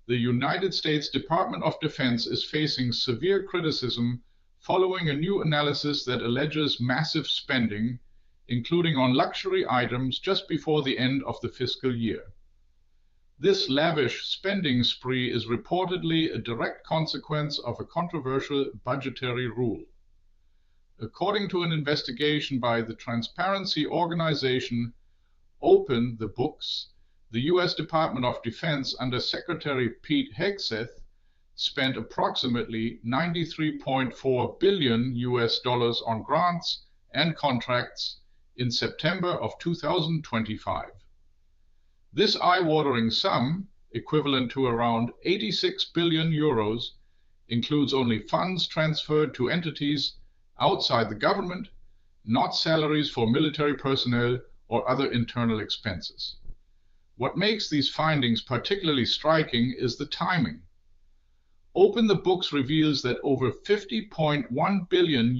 The United States Department of Defense is facing severe criticism following a new analysis that alleges massive spending, including on luxury items just before the end of the fiscal year. This lavish spending spree is reportedly a direct consequence of a controversial budgetary rule. According to an investigation by the transparency organization Open the Books, the U.S. Department of Defense under Secretary Pete Hegseth spent approximately $93.4 billion on grants and contracts in September of 2025. This eye-watering sum, equivalent to around 86 billion euros, includes only funds transferred to entities outside the government, not salaries for military personnel or other internal expenses. What makes these findings particularly striking is the timing. Open the Books reveals that over $50.1 billion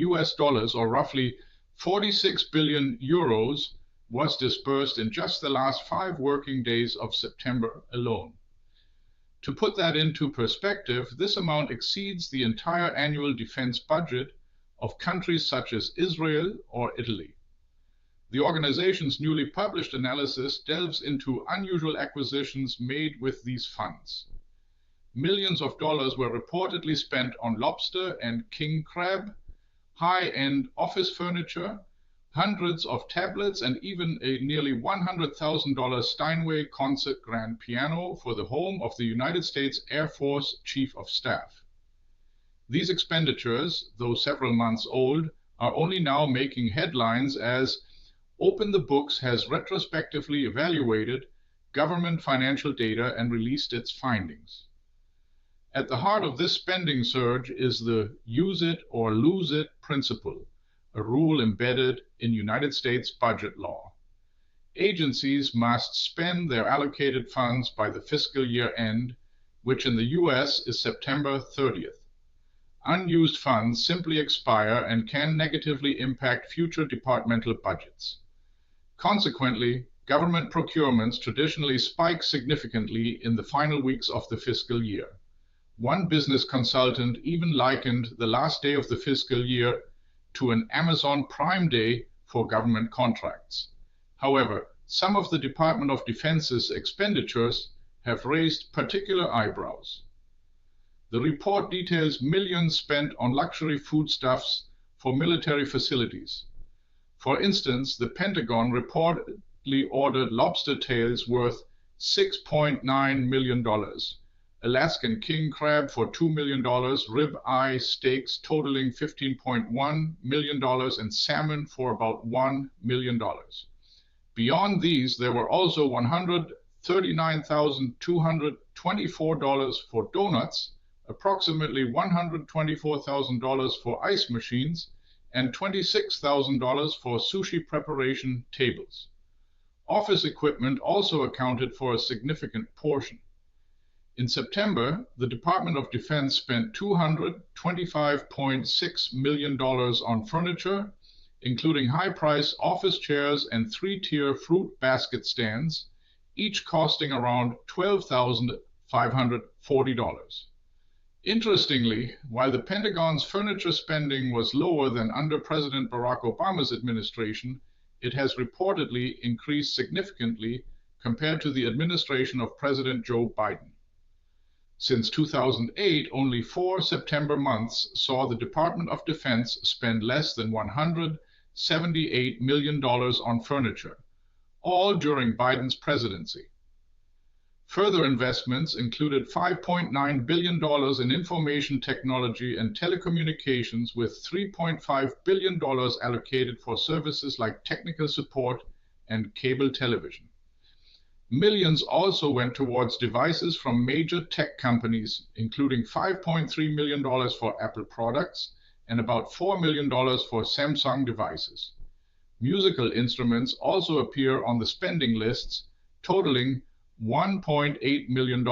or roughly 46 billion euros, was disbursed in just the last 5 working days of September alone. To put that into perspective, this amount exceeds the entire annual defense budget of countries such as Israel or Italy. The organization's newly published analysis delves into unusual acquisitions made with these funds. Millions of dollars were reportedly spent on lobster and king crab, high-end office furniture, hundreds of tablets, and even a nearly $100,000 Steinway concert grand piano for the home of the United States Air Force Chief of Staff. These expenditures, though several months old, are only now making headlines as Open the Books has retrospectively evaluated government financial data and released its findings. At the heart of this spending surge is the use it or lose it principle, a rule embedded in United States budget law. Agencies must spend their allocated funds by the fiscal year end, which in the US is September 30th. Unused funds simply expire and can negatively impact future departmental budgets. Consequently, government procurements traditionally spike significantly in the final weeks of the fiscal year. One business consultant even likened the last day of the fiscal year to an Amazon Prime Day for government contracts. However, some of the Department of Defense's expenditures have raised particular eyebrows. The report details millions spent on luxury foodstuffs for military facilities. For instance, the Pentagon reportedly ordered lobster tails worth $6.9 million, Alaskan king crab for $2 million, rib-eye steaks totaling $15.1 million, and salmon for about $1 million. Beyond these, there were also $139,224 for donuts, approximately $124,000 for ice machines, and $26,000 for sushi preparation tables. Office equipment also accounted for a significant portion. In September, the Department of Defense spent $225.6 million on furniture, including high-priced office chairs and 3-tier fruit basket stands, each costing around $12,540. Interestingly, while the Pentagon's furniture spending was lower than under President Barack Obama's administration, it has reportedly increased significantly compared to the administration of President Joe Biden. Since 2008, only 4 September months saw the Department of Defense spend less than $178 million on furniture, all during Biden's presidency. Further investments included $5.9 billion in information technology and telecommunications, with $3.5 billion allocated for services like technical support and cable television. Millions also went towards devices from major tech companies, including $5.3 million for Apple products and about $4 million for Samsung devices. Musical instruments also appear on the spending lists, totaling $1.8 million.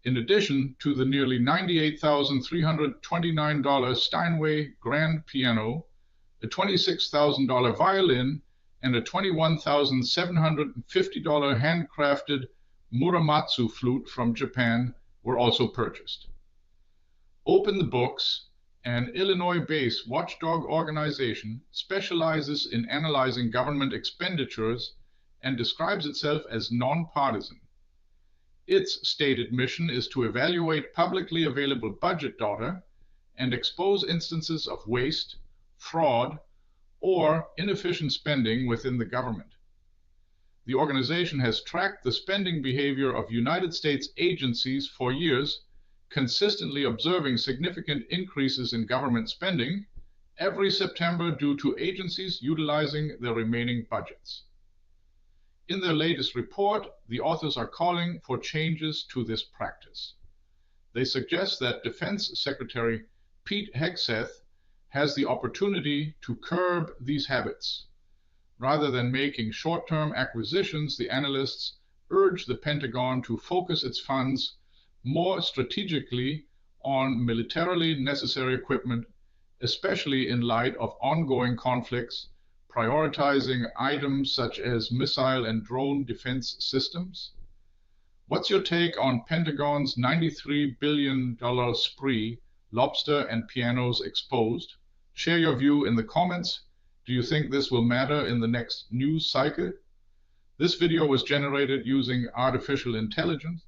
In addition to the nearly $98,329 Steinway grand piano, a $26,000 violin, and a $21,750 handcrafted Muramatsu flute from Japan were also purchased. Open the Books, an Illinois-based watchdog organization, specializes in analyzing government expenditures and describes itself as nonpartisan. Its stated mission is to evaluate publicly available budget data and expose instances of waste, fraud, or inefficient spending within the government. The organization has tracked the spending behavior of United States agencies for years, consistently observing significant increases in government spending every September due to agencies utilizing their remaining budgets. In their latest report, the authors are calling for changes to this practice. They suggest that Defense Secretary Pete Hegseth has the opportunity to curb these habits. Rather than making short-term acquisitions, the analysts urge the Pentagon to focus its funds more strategically on militarily necessary equipment, especially in light of ongoing conflicts, prioritizing items such as missile and drone defense systems. What's your take on Pentagon's $93 billion spree, Lobster and Pianos Exposed? Share your view in the comments. Do you think this will matter in the next news cycle? This video was generated using artificial intelligence